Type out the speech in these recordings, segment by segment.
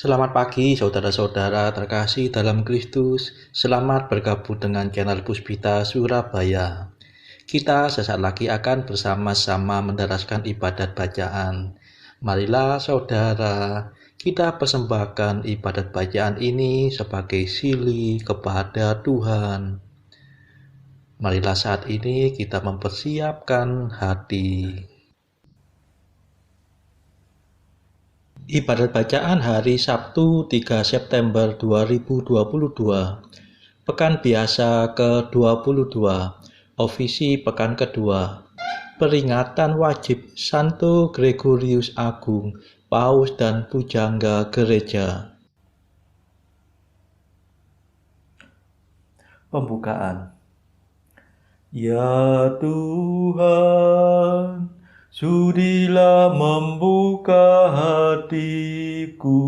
Selamat pagi saudara-saudara terkasih dalam Kristus. Selamat bergabung dengan channel Puspita Surabaya. Kita sesaat lagi akan bersama-sama mendaraskan ibadat bacaan. Marilah saudara, kita persembahkan ibadat bacaan ini sebagai sili kepada Tuhan. Marilah saat ini kita mempersiapkan hati. Ibadat bacaan hari Sabtu 3 September 2022, Pekan Biasa ke-22, Ofisi Pekan Kedua, Peringatan Wajib Santo Gregorius Agung, Paus dan Pujangga Gereja. Pembukaan. Ya Tuhan, sudilah membuka hatiku,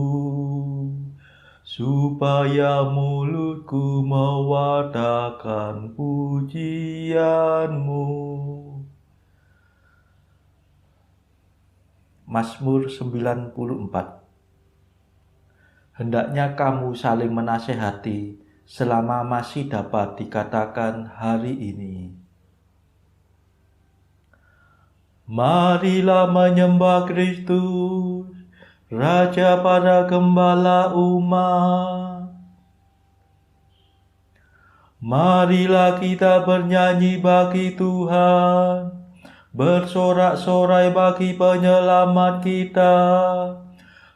supaya mulutku mewartakan pujian-Mu. Mazmur 94. Hendaknya kamu saling menasehati selama masih dapat dikatakan hari ini. Marilah menyembah Kristus, Raja para gembala umat. Marilah kita bernyanyi bagi Tuhan, bersorak-sorai bagi penyelamat kita,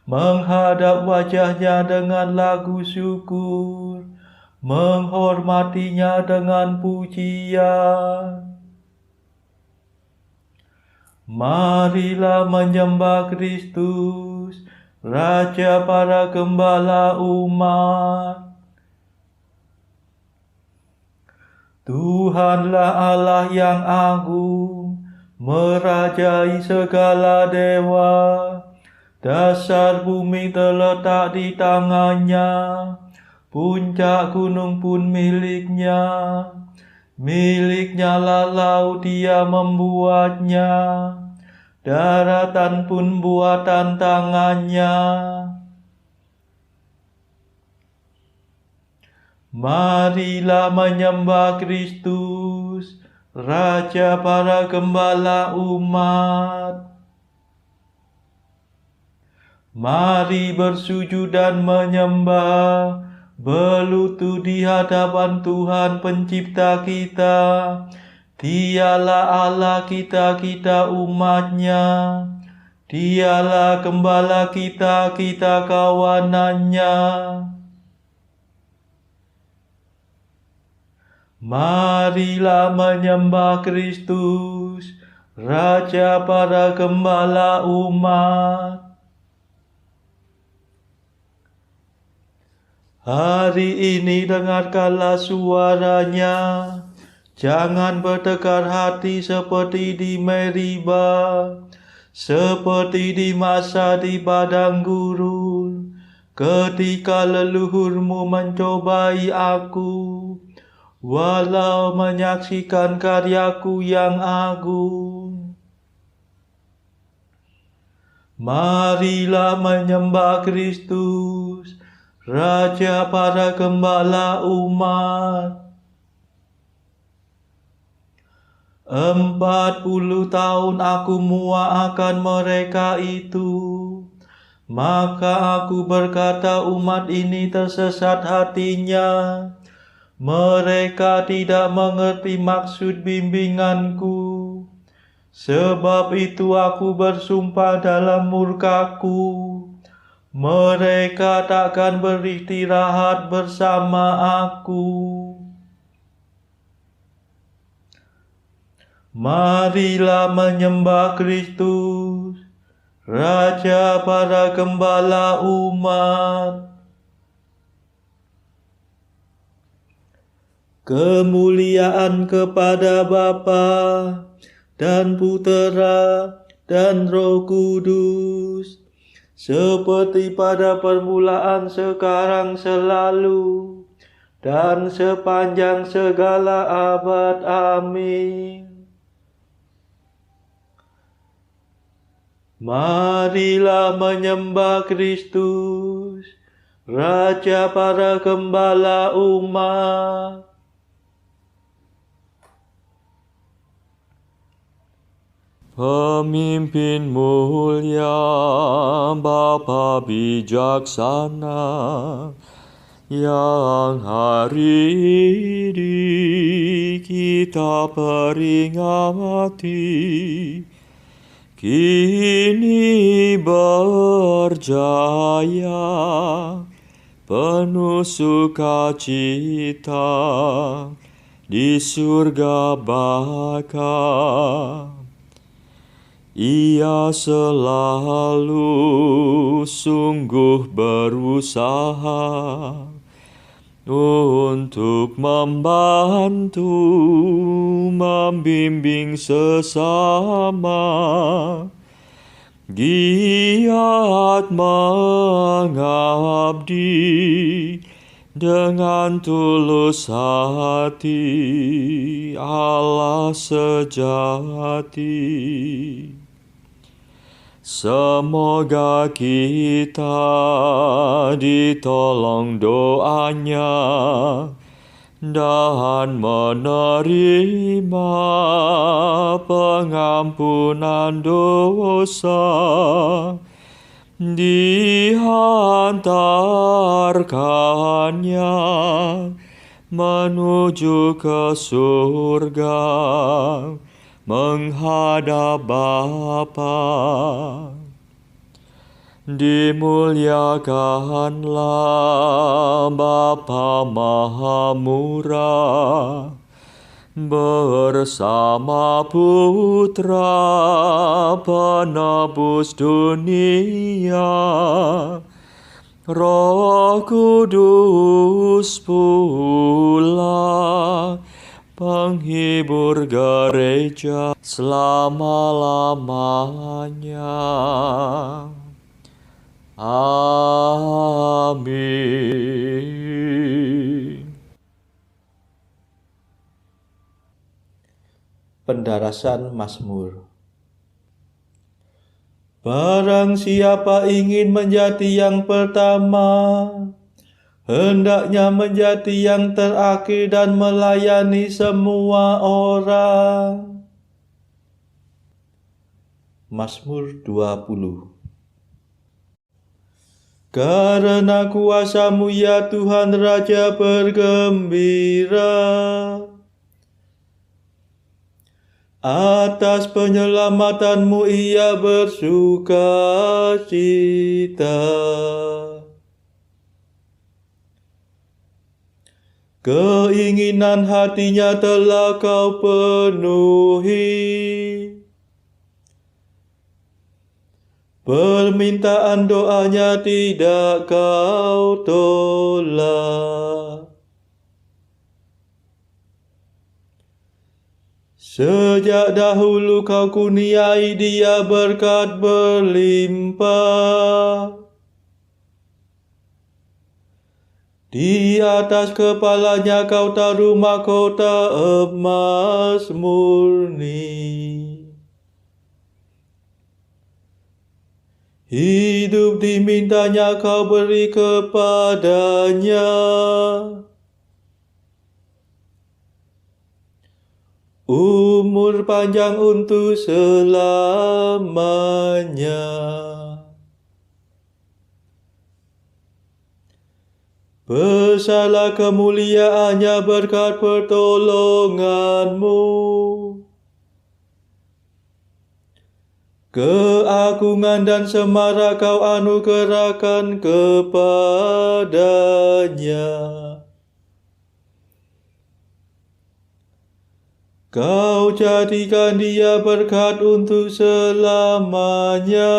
menghadap wajahnya dengan lagu syukur, menghormatinya dengan pujian. Marilah menyembah Kristus, Raja para gembala umat. Tuhanlah Allah yang agung, merajai segala dewa. Dasar bumi terletak di tangannya, puncak gunung pun miliknya. Miliknya lah laut, dia membuatnya, daratan pun buatan tangannya. Marilah menyembah Kristus, Raja para gembala umat. Mari bersujud dan menyembah, berlutut di hadapan Tuhan pencipta kita. Dialah Allah kita, kita umatnya. Dialah gembala kita, kita kawanannya. Marilah menyembah Kristus, Raja para gembala umat. Hari ini dengarkanlah suaranya, jangan bertekar hati seperti di Meriba, seperti di masa di padang gurun, ketika leluhurmu mencobai aku, walau menyaksikan karyaku yang agung. Marilah menyembah Kristus, Raja para gembala umat. 40 tahun aku muak akan mereka itu. Maka aku berkata, umat ini tersesat hatinya. Mereka tidak mengerti maksud bimbinganku. Sebab itu aku bersumpah dalam murkaku, mereka takkan beristirahat bersama aku. Marilah menyembah Kristus, Raja para gembala umat. Kemuliaan kepada Bapa dan Putera dan Roh Kudus, seperti pada permulaan, sekarang, selalu, dan sepanjang segala abad. Amin. Marilah menyembah Kristus, Raja para gembala umat. Pemimpin mulia, Bapa bijaksana, yang hari ini kita peringati, kini berjaya, penuh sukacita di surga baka. Ia selalu sungguh berusaha untuk membantu, membimbing sesama, giat mengabdi dengan tulus hati Allah sejati. Semoga kita ditolong doanya dan menerima pengampunan dosa, dihantarkannya menuju ke surga, menghadap Bapa. Dimuliakanlah Bapa Maha Murah bersama Putra Penebus dunia, Roh Kudus pula penghibur gereja selama-lamanya. Amin. Pendarasan Mazmur. Barang siapa ingin menjadi yang pertama, hendaknya menjadi yang terakhir dan melayani semua orang. Mazmur 20. Karena kuasa-Mu ya Tuhan, Raja bergembira. Atas penyelamatan-Mu ia bersuka cita. Keinginan hatinya telah Kau penuhi. Permintaan doanya tidak Kau tolak. Sejak dahulu Kau kurniai dia berkat berlimpah. Di atas kepalanya Kau taruh mahkota emas murni. Hidup dimintanya Kau beri kepadanya. Umur panjang untuk selamanya. Besarlah kemuliaannya berkat pertolongan-Mu. Keagungan dan semarak Kau anugerahkan kepadanya. Kau jadikan dia berkat untuk selamanya.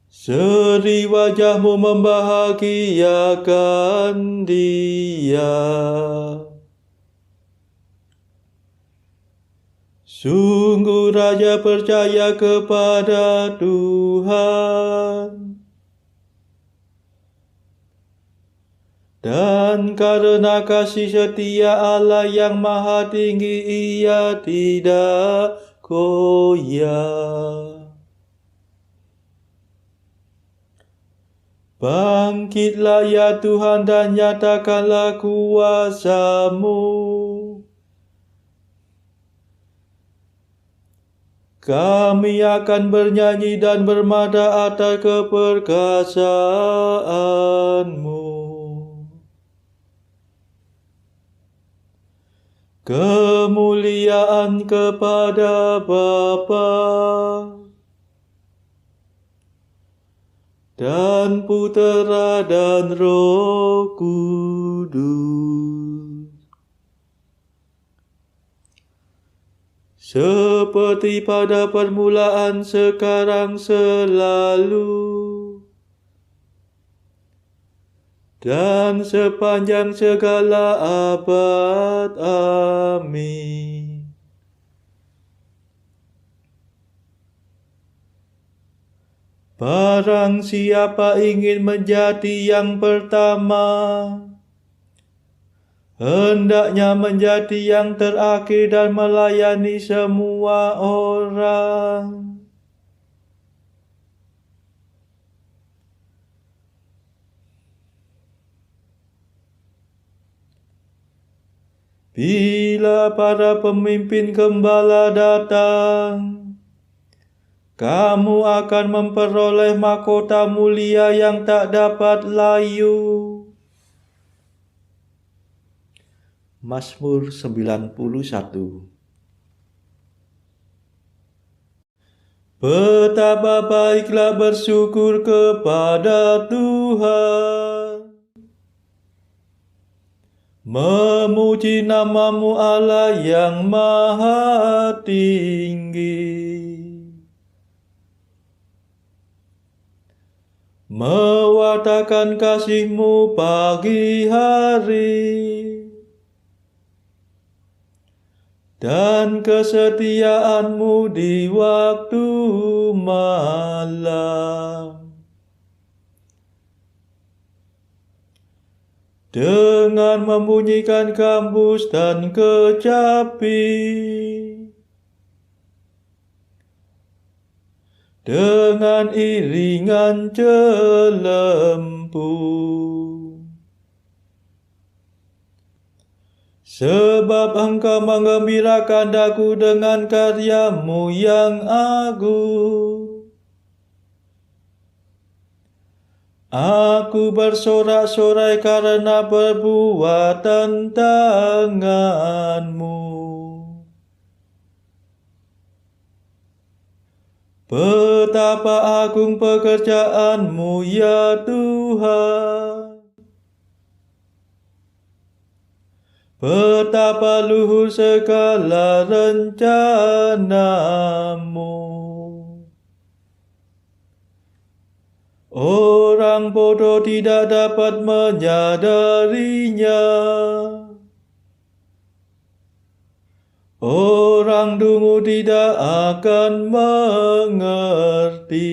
Seri wajah-Mu membahagiakan dia. Sungguh Raja percaya kepada Tuhan, dan karena kasih setia Allah yang maha tinggi ia tidak goyah. Bangkitlah ya Tuhan dan nyatakanlah kuasa-Mu. Kami akan bernyanyi dan bermada atas keperkasaan-Mu. Kemuliaan kepada Bapa dan Putera dan Roh Kudus, seperti pada permulaan, sekarang, selalu, dan sepanjang segala abad. Amin. Barang siapa ingin menjadi yang pertama, hendaknya menjadi yang terakhir dan melayani semua orang. Bila para pemimpin gembala datang, kamu akan memperoleh mahkota mulia yang tak dapat layu. Mazmur 91. Betapa baiklah bersyukur kepada Tuhan, memuji nama-Mu Allah yang maha tinggi, mewartakan kasih-Mu pagi hari, dan kesetiaan-Mu di waktu malam. Dengan membunyikan gambus dan kecapi, dengan iringan celempu, sebab Engkau menggembirakan daku dengan karya-Mu yang agung. Aku bersorak-sorai karena perbuatan tangan-Mu. Betapa agung pekerjaan-Mu ya Tuhan, betapa luhur segala rencana-Mu. Orang bodoh tidak dapat menyadarinya. Orang dungu tidak akan mengerti.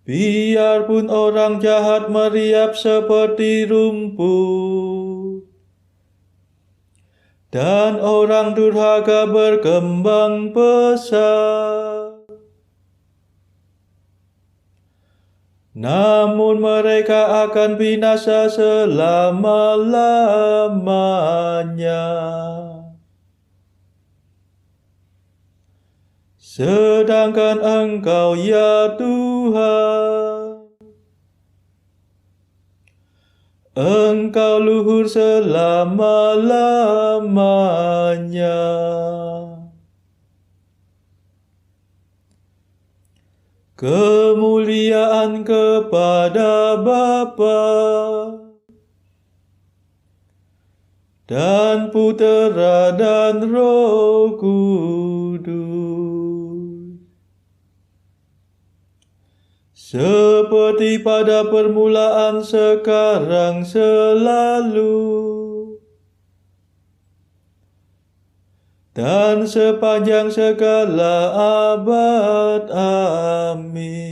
Biarpun orang jahat meriap seperti rumput, dan orang durhaka berkembang pesat, namun mereka akan binasa selama-lamanya. Sedangkan Engkau ya Tuhan, Engkau luhur selama-lamanya. Kemuliaan kepada Bapa dan Putera dan Roh Kudus, seperti pada permulaan, sekarang, selalu, dan sepanjang segala abad. Amin.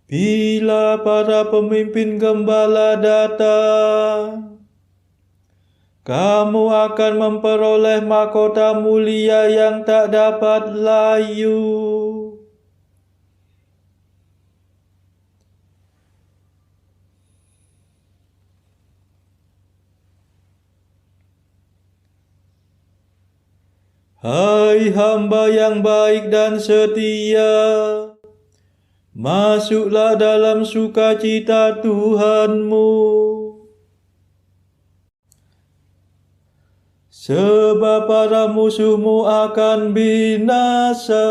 Bila para pemimpin gembala datang, kamu akan memperoleh mahkota mulia yang tak dapat layu. Hai hamba yang baik dan setia, masuklah dalam sukacita Tuhanmu. Sebab para musuhmu akan binasa,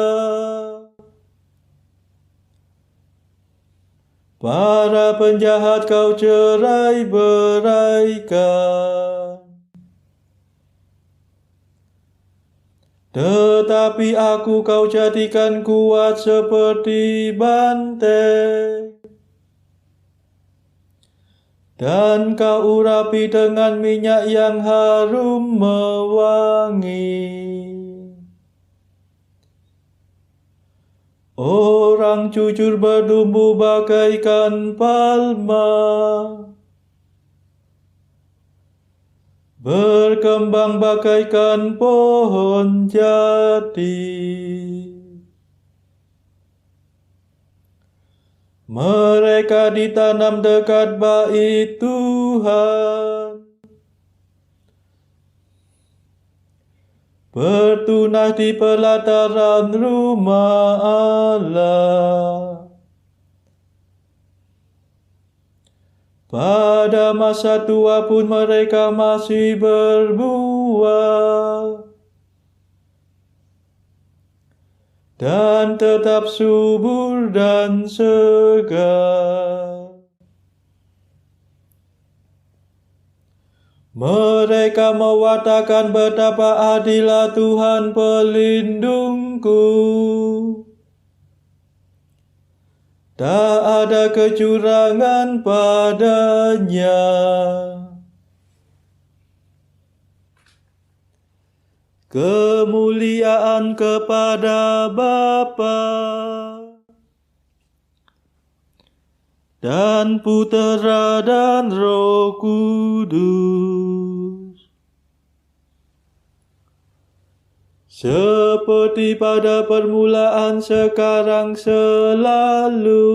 para penjahat kau cerai-beraikan. Tetapi aku kau jadikan kuat seperti banteng, dan kau urapi dengan minyak yang harum mewangi. Orang jujur bertumbuh bagaikan palma, berkembang bagaikan pohon jati. Mereka ditanam dekat bait Tuhan, bertunas di pelataran rumah Allah. Pada masa tua pun mereka masih berbuah, dan tetap subur dan segar. Mereka mewartakan betapa adilnya Tuhan pelindungku. Tak ada kecurangan padanya. Kemuliaan kepada Bapa dan Putera dan Roh Kudus, seperti pada permulaan, sekarang, selalu,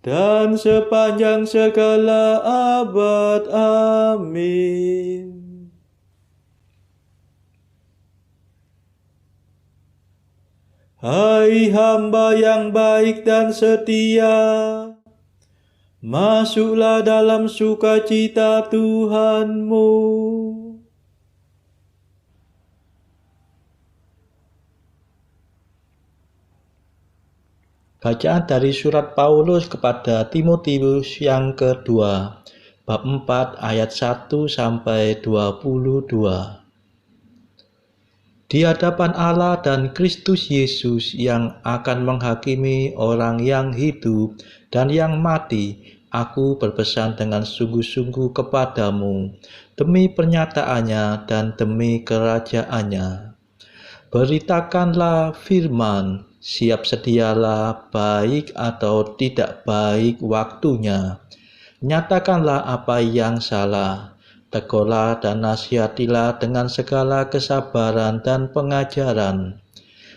dan sepanjang segala abad. Amin. Hai hamba yang baik dan setia, masuklah dalam sukacita Tuhanmu. Bacaan dari surat Paulus kepada Timotius yang kedua, bab 4 ayat 1 sampai 22. Di hadapan Allah dan Kristus Yesus yang akan menghakimi orang yang hidup dan yang mati, aku berpesan dengan sungguh-sungguh kepadamu, demi pernyataannya dan demi kerajaannya. Beritakanlah firman, siap sedialah baik atau tidak baik waktunya. Nyatakanlah apa yang salah. Tegurlah dan nasihatilah dengan segala kesabaran dan pengajaran.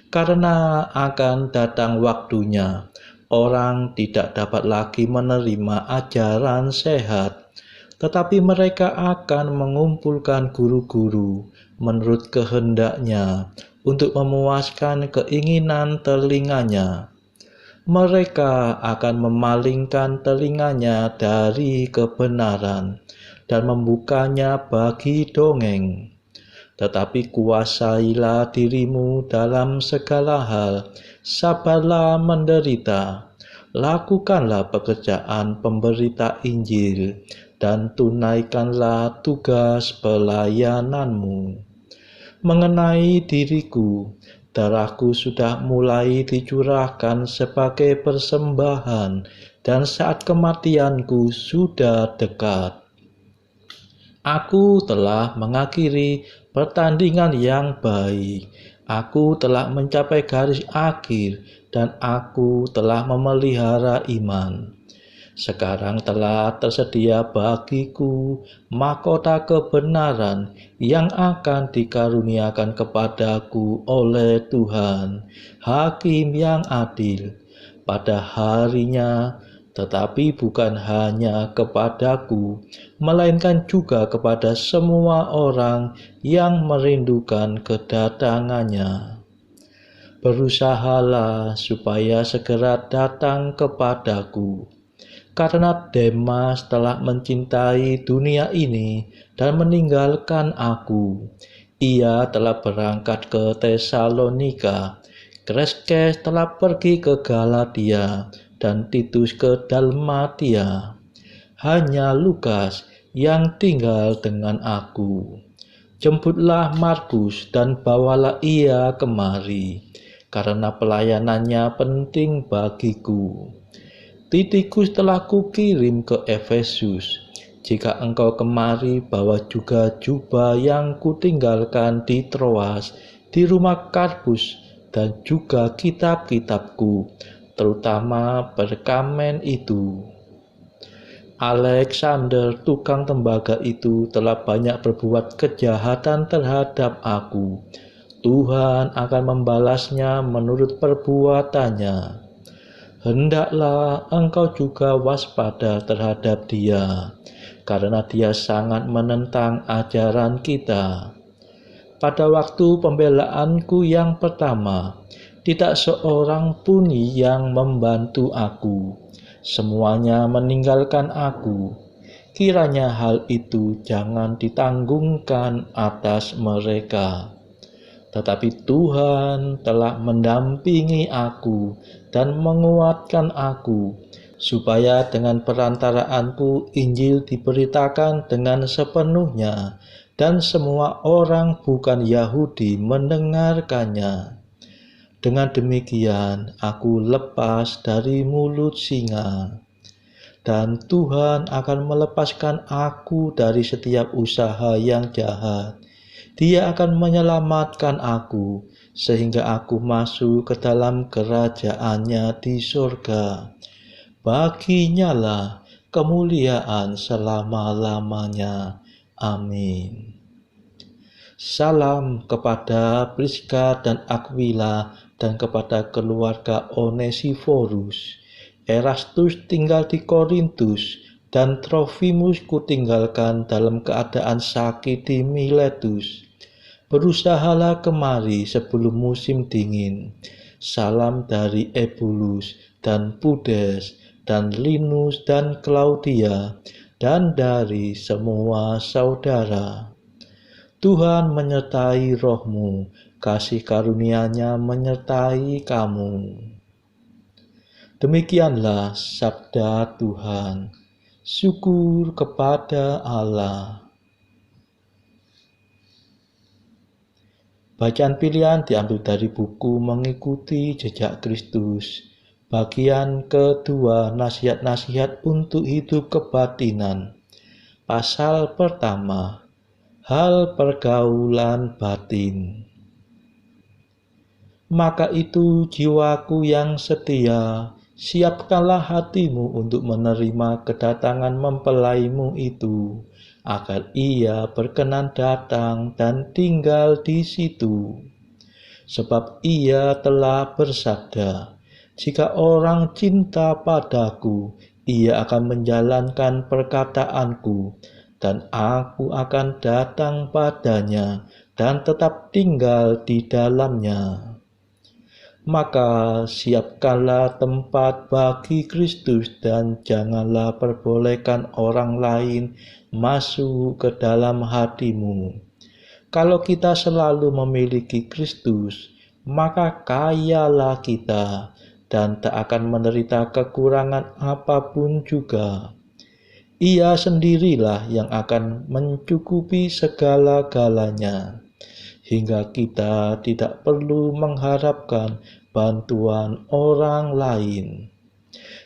Karena akan datang waktunya, orang tidak dapat lagi menerima ajaran sehat, tetapi mereka akan mengumpulkan guru-guru menurut kehendaknya untuk memuaskan keinginan telinganya. Mereka akan memalingkan telinganya dari kebenaran dan membukanya bagi dongeng. Tetapi kuasailah dirimu dalam segala hal, sabarlah menderita, lakukanlah pekerjaan pemberita Injil, dan tunaikanlah tugas pelayananmu. Mengenai diriku, darahku sudah mulai dicurahkan sebagai persembahan, dan saat kematianku sudah dekat. Aku telah mengakhiri pertandingan yang baik. Aku telah mencapai garis akhir, dan aku telah memelihara iman. Sekarang telah tersedia bagiku mahkota kebenaran yang akan dikaruniakan kepadaku oleh Tuhan, Hakim yang adil, pada harinya, tetapi bukan hanya kepadaku, melainkan juga kepada semua orang yang merindukan kedatangannya. Berusahalah supaya segera datang kepadaku, karena Demas telah mencintai dunia ini dan meninggalkan aku. Ia telah berangkat ke Tesalonika, Kreskes telah pergi ke Galatia, dan Titus ke Dalmatia. Hanya Lukas yang tinggal dengan aku. Jemputlah Markus dan bawalah ia kemari, karena pelayanannya penting bagiku. Titikus telah kukirim ke Efesus. Jika engkau kemari, bawa juga jubah yang kutinggalkan di Troas, di rumah Karpus, dan juga kitab-kitabku, terutama perkamen itu. Alexander, tukang tembaga itu, telah banyak berbuat kejahatan terhadap aku. Tuhan akan membalasnya menurut perbuatannya. Hendaklah engkau juga waspada terhadap dia, karena dia sangat menentang ajaran kita. Pada waktu pembelaanku yang pertama, tidak seorang pun yang membantu aku. Semuanya meninggalkan aku. Kiranya hal itu jangan ditanggungkan atas mereka. Tetapi Tuhan telah mendampingi aku dan menguatkan aku, supaya dengan perantaraanku Injil diberitakan dengan sepenuhnya, dan semua orang bukan Yahudi mendengarkannya. Dengan demikian aku lepas dari mulut singa, dan Tuhan akan melepaskan aku dari setiap usaha yang jahat. Dia akan menyelamatkan aku, sehingga aku masuk ke dalam kerajaannya di surga. Baginya lah kemuliaan selama-lamanya. Amin. Salam kepada Priska dan Aquila dan kepada keluarga Onesiforus. Erastus tinggal di Korintus, dan Trofimus kutinggalkan dalam keadaan sakit di Miletus. Berusahalah kemari sebelum musim dingin. Salam dari Ebulus dan Pudes dan Linus dan Claudia, dan dari semua saudara. Tuhan menyertai rohmu, kasih karunia-Nya menyertai kamu. Demikianlah sabda Tuhan. Syukur kepada Allah. Bacaan pilihan diambil dari buku Mengikuti Jejak Kristus, bagian kedua, nasihat-nasihat untuk hidup kebatinan. Pasal pertama, hal pergaulan batin. Maka itu jiwaku yang setia, siapkanlah hatimu untuk menerima kedatangan mempelaimu itu, agar ia berkenan datang dan tinggal di situ. Sebab ia telah bersabda, jika orang cinta padaku, ia akan menjalankan perkataanku, dan aku akan datang padanya dan tetap tinggal di dalamnya. Maka siapkanlah tempat bagi Kristus dan janganlah perbolehkan orang lain masuk ke dalam hatimu. Kalau kita selalu memiliki Kristus, maka kayalah kita dan tak akan menderita kekurangan apapun juga. Ia sendirilah yang akan mencukupi segala-galanya, hingga kita tidak perlu mengharapkan bantuan orang lain.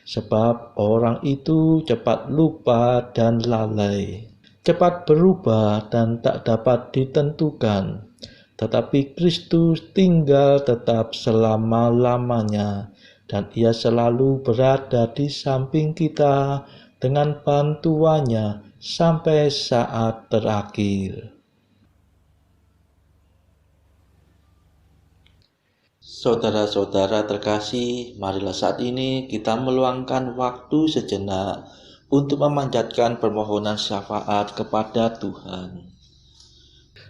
Sebab orang itu cepat lupa dan lalai, cepat berubah dan tak dapat ditentukan. Tetapi Kristus tinggal tetap selama-lamanya, dan Ia selalu berada di samping kita dengan bantuannya sampai saat terakhir. Saudara-saudara terkasih, marilah saat ini kita meluangkan waktu sejenak untuk memanjatkan permohonan syafaat kepada Tuhan.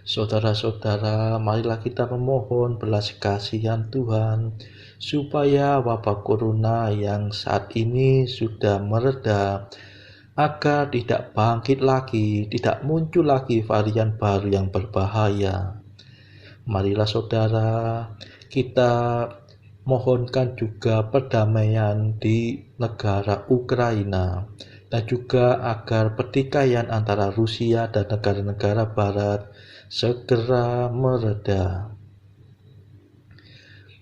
Saudara-saudara, marilah kita memohon belas kasihan Tuhan, supaya wabah corona yang saat ini sudah mereda, agar tidak bangkit lagi, tidak muncul lagi varian baru yang berbahaya. Marilah saudara, kita mohonkan juga perdamaian di negara Ukraina, dan juga agar pertikaian antara Rusia dan negara-negara barat segera mereda.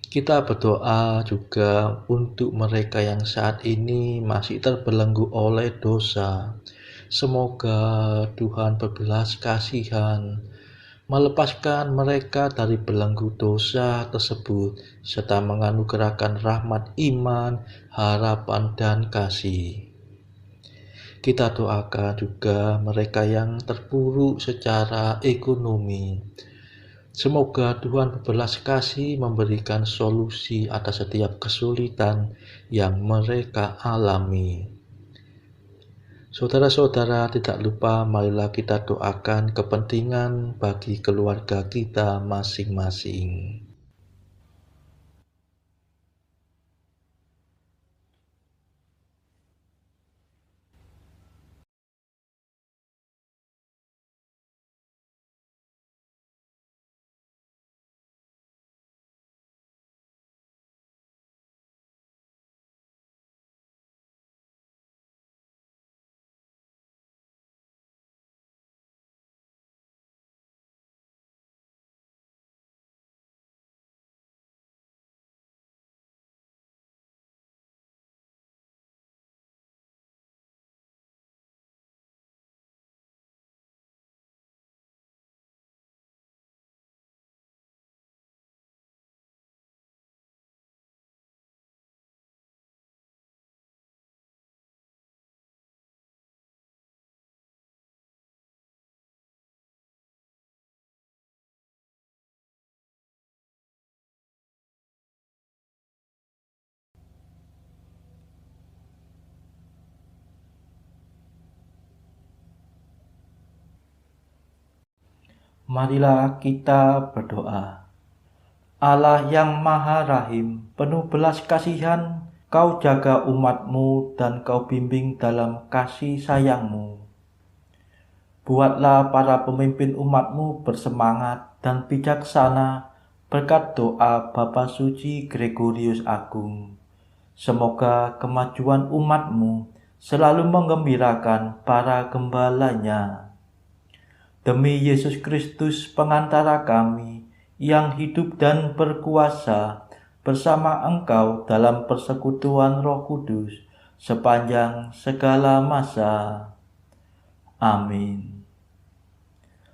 Kita berdoa juga untuk mereka yang saat ini masih terbelenggu oleh dosa. Semoga Tuhan berbelas kasihan, melepaskan mereka dari belenggu dosa tersebut, serta menganugerahkan rahmat iman, harapan, dan kasih. Kita doakan juga mereka yang terpuruk secara ekonomi. Semoga Tuhan berbelas kasih memberikan solusi atas setiap kesulitan yang mereka alami. Saudara-saudara, tidak lupa marilah kita doakan kepentingan bagi keluarga kita masing-masing. Marilah kita berdoa. Allah yang Maha Rahim, penuh belas kasihan, Kau jaga umat-Mu dan Kau bimbing dalam kasih sayang-Mu. Buatlah para pemimpin umat-Mu bersemangat dan bijaksana berkat doa Bapa Suci Gregorius Agung. Semoga kemajuan umat-Mu selalu menggembirakan para gembalanya. Demi Yesus Kristus pengantara kami, yang hidup dan berkuasa bersama Engkau dalam persekutuan Roh Kudus sepanjang segala masa. Amin.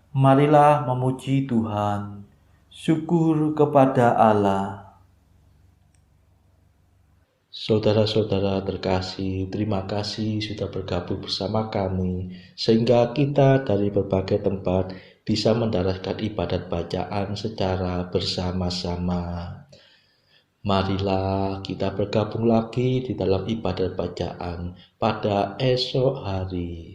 Marilah memuji Tuhan. Syukur kepada Allah. Saudara-saudara terkasih, terima kasih sudah bergabung bersama kami, sehingga kita dari berbagai tempat bisa mendaraskan ibadat bacaan secara bersama-sama. Marilah kita bergabung lagi di dalam ibadat bacaan pada esok hari.